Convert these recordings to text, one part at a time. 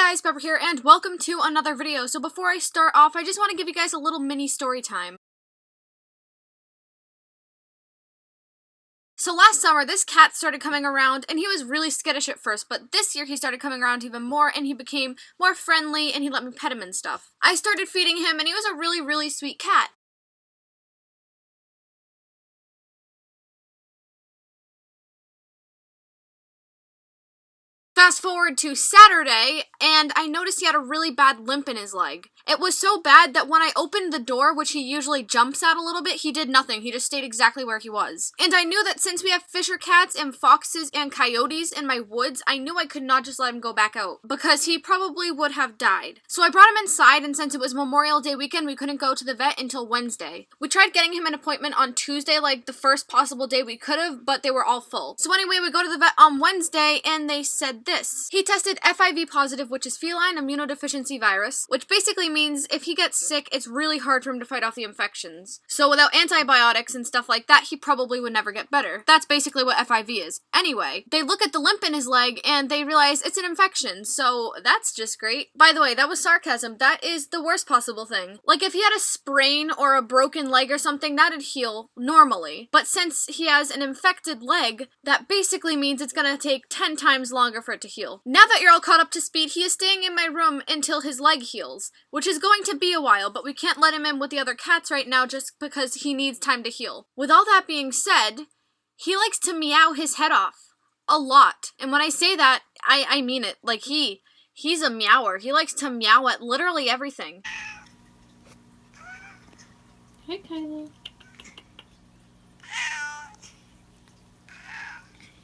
guys, Bepper here, and welcome to another video. So before I start off, I just want to give you guys a little mini story time. So last summer, this cat started coming around, and he was really skittish at first, but this year he started coming around even more, and he became more friendly, and he let me pet him and stuff. I started feeding him, and he was a really sweet cat. Fast forward to Saturday, and I noticed he had a really bad limp in his leg. It was so bad that when I opened the door, which he usually jumps at a little bit, he did nothing. He just stayed exactly where he was. And I knew that since we have fisher cats and foxes and coyotes in my woods, I knew I could not just let him go back out, because he probably would have died. So I brought him inside, and since it was Memorial Day weekend, we couldn't go to the vet until Wednesday. We tried getting him an appointment on Tuesday, like the first possible day we could have, but they were all full. So anyway, we go to the vet on Wednesday, and they said this. He tested FIV positive, which is feline immunodeficiency virus, which basically means if he gets sick, it's really hard for him to fight off the infections. So without antibiotics and stuff like that, he probably would never get better. That's basically what FIV is. Anyway, they look at the limp in his leg, and they realize it's an infection, so that's just great. By the way, that was sarcasm. That is the worst possible thing. Like, if he had a sprain or a broken leg or something, that'd heal normally. But since he has an infected leg, that basically means it's gonna take 10 times longer for it to heal. Now that you're all caught up to speed, he is staying in my room until his leg heals, which is going to be a while, but we can't let him in with the other cats right now just because he needs time to heal. With all that being said, he likes to meow his head off. A lot. And when I say that, I mean it. Like, he's a meower. He likes to meow at literally everything. Hi, Kylo.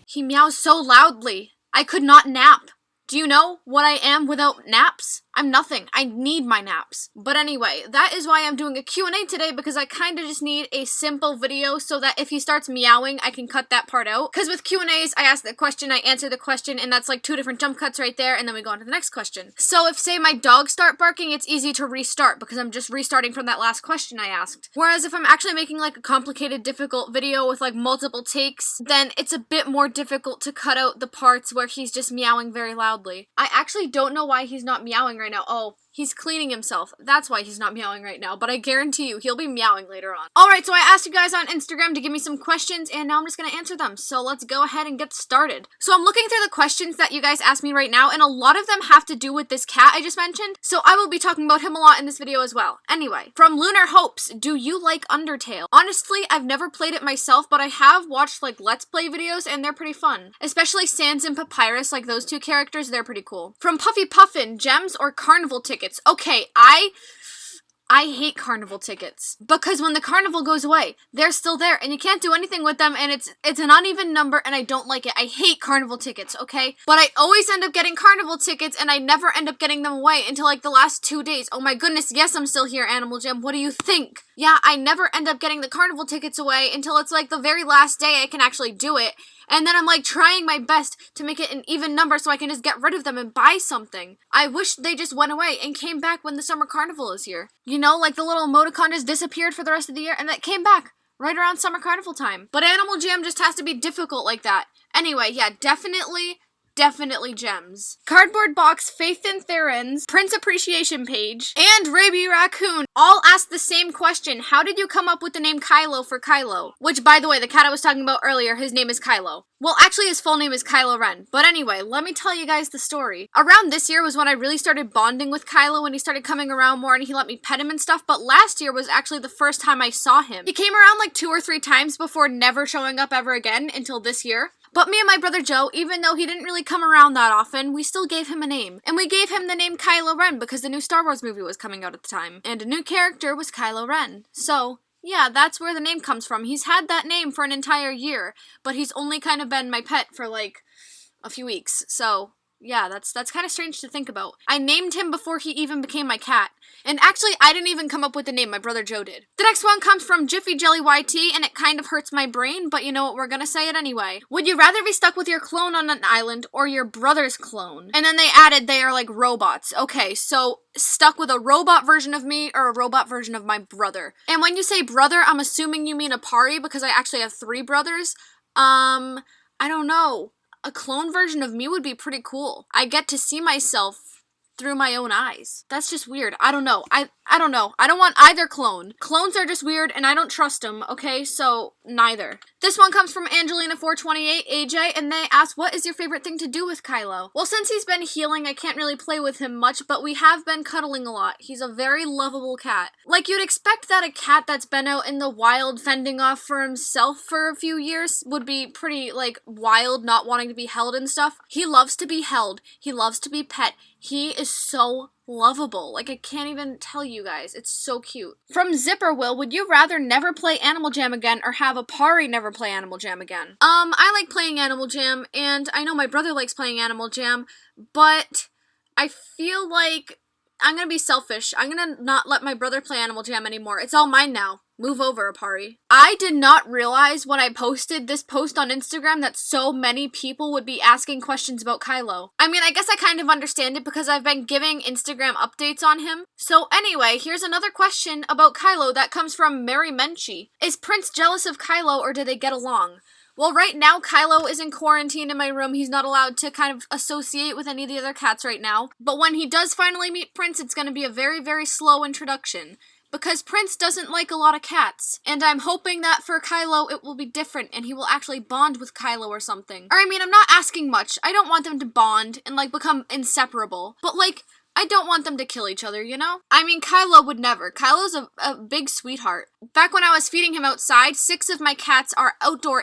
He meows so loudly. I could not nap. Do you know what I am without naps? I'm nothing. I need my naps. But anyway, that is why I'm doing a Q&A today, because I kind of just need a simple video so that if he starts meowing, I can cut that part out. Because with Q&As, I ask the question, I answer the question, and that's like 2 different jump cuts right there, and then we go on to the next question. So if, say, my dogs start barking, it's easy to restart, because I'm just restarting from that last question I asked. Whereas if I'm actually making like a complicated, difficult video with like multiple takes, then it's a bit more difficult to cut out the parts where he's just meowing very loudly. I actually don't know why he's not meowing right now. Oh, he's cleaning himself. That's why he's not meowing right now, but I guarantee you he'll be meowing later on. Alright, so I asked you guys on Instagram to give me some questions, and now I'm just gonna answer them. So let's go ahead and get started. So I'm looking through the questions that you guys asked me right now, and a lot of them have to do with this cat I just mentioned, so I will be talking about him a lot in this video as well. Anyway, from Lunar Hopes, do you like Undertale? Honestly, I've never played it myself, but I have watched like Let's Play videos, and they're pretty fun. Especially Sans and Papyrus, like those two characters, they're pretty cool. From Puffy Puffin, gems or carnival tickets? Okay, I hate carnival tickets, because when the carnival goes away, they're still there, and you can't do anything with them, and it's an uneven number, and I don't like it. I hate carnival tickets, okay? But I always end up getting carnival tickets, and I never end up getting them away until like the last 2 days. Oh my goodness, yes, I'm still here, Animal Jam. What do you think? Yeah, I never end up getting the carnival tickets away until it's like the very last day I can actually do it. And then I'm like trying my best to make it an even number so I can just get rid of them and buy something. I wish they just went away and came back when the summer carnival is here. You know, like the little emoticon just disappeared for the rest of the year and that came back right around summer carnival time. But Animal Jam just has to be difficult like that. Anyway, yeah, definitely gems. Cardboard Box, Faith and Theron's, Prince Appreciation Page, and Raby Raccoon all asked the same question. How did you come up with the name Kylo for Kylo? Which, by the way, the cat I was talking about earlier, his name is Kylo. Well, actually, his full name is Kylo Ren. But anyway, let me tell you guys the story. Around this year was when I really started bonding with Kylo, when he started coming around more and he let me pet him and stuff, but last year was actually the first time I saw him. He came around like 2 or 3 times before never showing up ever again until this year. But me and my brother Joe, even though he didn't really come around that often, we still gave him a name. And we gave him the name Kylo Ren because the new Star Wars movie was coming out at the time. And a new character was Kylo Ren. So, yeah, that's where the name comes from. He's had that name for an entire year, but he's only kind of been my pet for like a few weeks. So, yeah, that's kind of strange to think about. I named him before he even became my cat. And actually, I didn't even come up with the name, my brother Joe did. The next one comes from Jiffy Jelly YT, and it kind of hurts my brain, but you know what, we're gonna say it anyway. Would you rather be stuck with your clone on an island or your brother's clone? And then they added they are like robots. Okay, so stuck with a robot version of me or a robot version of my brother. And when you say brother, I'm assuming you mean Aparri, because I actually have 3 brothers. I don't know. A clone version of me would be pretty cool. I get to see myself through my own eyes. That's just weird. I don't know. I don't know. I don't want either clone. Clones are just weird and I don't trust them, okay? So, neither. This one comes from Angelina428 AJ, and they ask, what is your favorite thing to do with Kylo? Well, since he's been healing, I can't really play with him much, but we have been cuddling a lot. He's a very lovable cat. Like, you'd expect that a cat that's been out in the wild fending off for himself for a few years would be pretty, like, wild, not wanting to be held and stuff. He loves to be held. He loves to be pet. He is so lovable. Like, I can't even tell you guys. It's so cute. From Zipper Will, would you rather never play Animal Jam again or have Aparri never play Animal Jam again? I like playing Animal Jam, and I know my brother likes playing Animal Jam, but I feel like I'm gonna be selfish. I'm gonna not let my brother play Animal Jam anymore. It's all mine now. Move over, Aparri. I did not realize when I posted this post on Instagram that so many people would be asking questions about Kylo. I mean, I guess I kind of understand it because I've been giving Instagram updates on him. So anyway, here's another question about Kylo that comes from Mary Menchie. Is Prince jealous of Kylo or do they get along? Well, right now, Kylo is in quarantine in my room. He's not allowed to kind of associate with any of the other cats right now. But when he does finally meet Prince, it's going to be a very, very slow introduction. Because Prince doesn't like a lot of cats. And I'm hoping that for Kylo, it will be different and he will actually bond with Kylo or something. Or, I mean, I'm not asking much. I don't want them to bond and, like, become inseparable. But, like, I don't want them to kill each other, you know? I mean, Kylo would never. Kylo's a big sweetheart. Back when I was feeding him outside, 6 of my cats are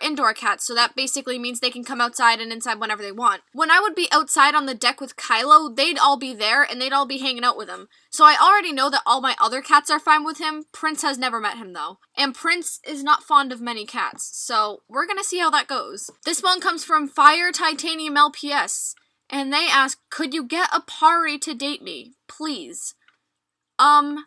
indoor cats, so that basically means they can come outside and inside whenever they want. When I would be outside on the deck with Kylo, they'd all be there and they'd all be hanging out with him. So I already know that all my other cats are fine with him. Prince has never met him, though. And Prince is not fond of many cats, so we're gonna see how that goes. This one comes from Fire Titanium LPS. And they ask, could you get Aparri to date me? Please. No.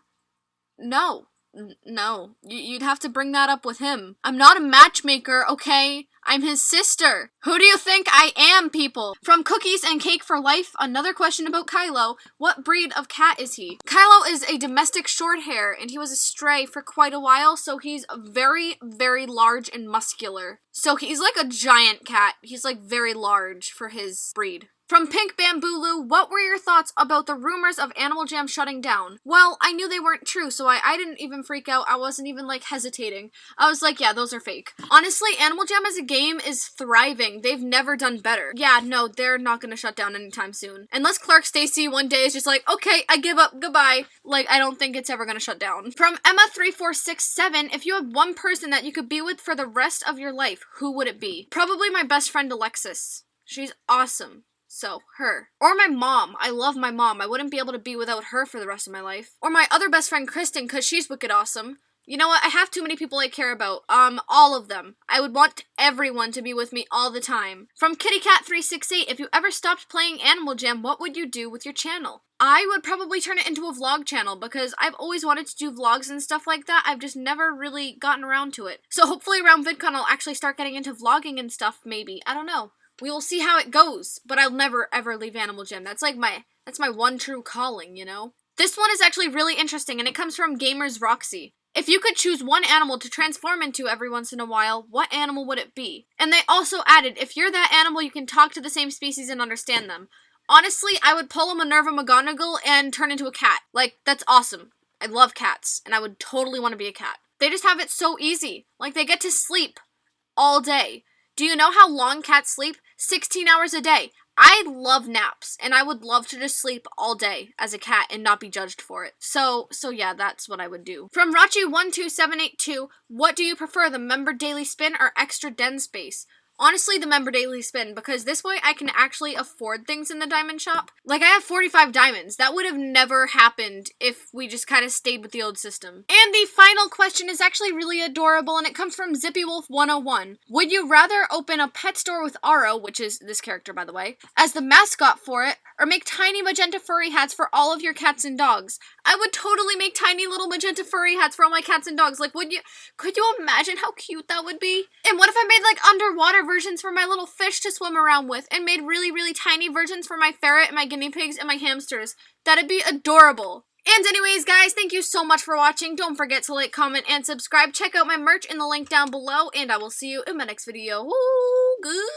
No. You'd have to bring that up with him. I'm not a matchmaker, okay? I'm his sister. Who do you think I am, people? From Cookies and Cake for Life, another question about Kylo. What breed of cat is he? Kylo is a domestic short hair, and he was a stray for quite a while, so he's very, very large and muscular. So he's like a giant cat. He's like very large for his breed. From Pink Bambooloo, what were your thoughts about the rumors of Animal Jam shutting down? Well, I knew they weren't true, so I didn't even freak out. I wasn't even, like, hesitating. I was like, yeah, those are fake. Honestly, Animal Jam as a game is thriving. They've never done better. Yeah, no, they're not gonna shut down anytime soon. Unless Clark Stacy one day is just like, okay, I give up, goodbye. Like, I don't think it's ever gonna shut down. From Emma3467, if you had one person that you could be with for the rest of your life, who would it be? Probably my best friend Alexis. She's awesome. So, her. Or my mom. I love my mom. I wouldn't be able to be without her for the rest of my life. Or my other best friend, Kristen, because she's wicked awesome. You know what? I have too many people I care about. All of them. I would want everyone to be with me all the time. From KittyCat368, if you ever stopped playing Animal Jam, what would you do with your channel? I would probably turn it into a vlog channel because I've always wanted to do vlogs and stuff like that. I've just never really gotten around to it. So hopefully around VidCon I'll actually start getting into vlogging and stuff, maybe. I don't know. We will see how it goes, but I'll never ever leave Animal Jam. That's my one true calling, you know? This one is actually really interesting, and it comes from Gamers Roxy. If you could choose one animal to transform into every once in a while, what animal would it be? And they also added, if you're that animal, you can talk to the same species and understand them. Honestly, I would pull a Minerva McGonagall and turn into a cat. Like, that's awesome. I love cats, and I would totally want to be a cat. They just have it so easy. Like, they get to sleep all day. Do you know how long cats sleep? 16 hours a day. I love naps, and I would love to just sleep all day as a cat and not be judged for it. So yeah, that's what I would do. From Rachi12782, what do you prefer, the member daily spin or extra den space? Honestly, the member daily spin, because this way I can actually afford things in the diamond shop. Like, I have 45 diamonds. That would have never happened if we just kind of stayed with the old system. And the final question is actually really adorable, and it comes from ZippyWolf101. Would you rather open a pet store with Aro, which is this character, by the way, as the mascot for it, or make tiny magenta furry hats for all of your cats and dogs? I would totally make tiny little magenta furry hats for all my cats and dogs. Like, could you imagine how cute that would be? And what if I made, like, underwater versions for my little fish to swim around with, and made really, really tiny versions for my ferret and my guinea pigs and my hamsters? That'd be adorable. And anyways, guys, thank you so much for watching. Don't forget to like, comment, and subscribe. Check out my merch in the link down below, and I will see you in my next video. Ooh, good.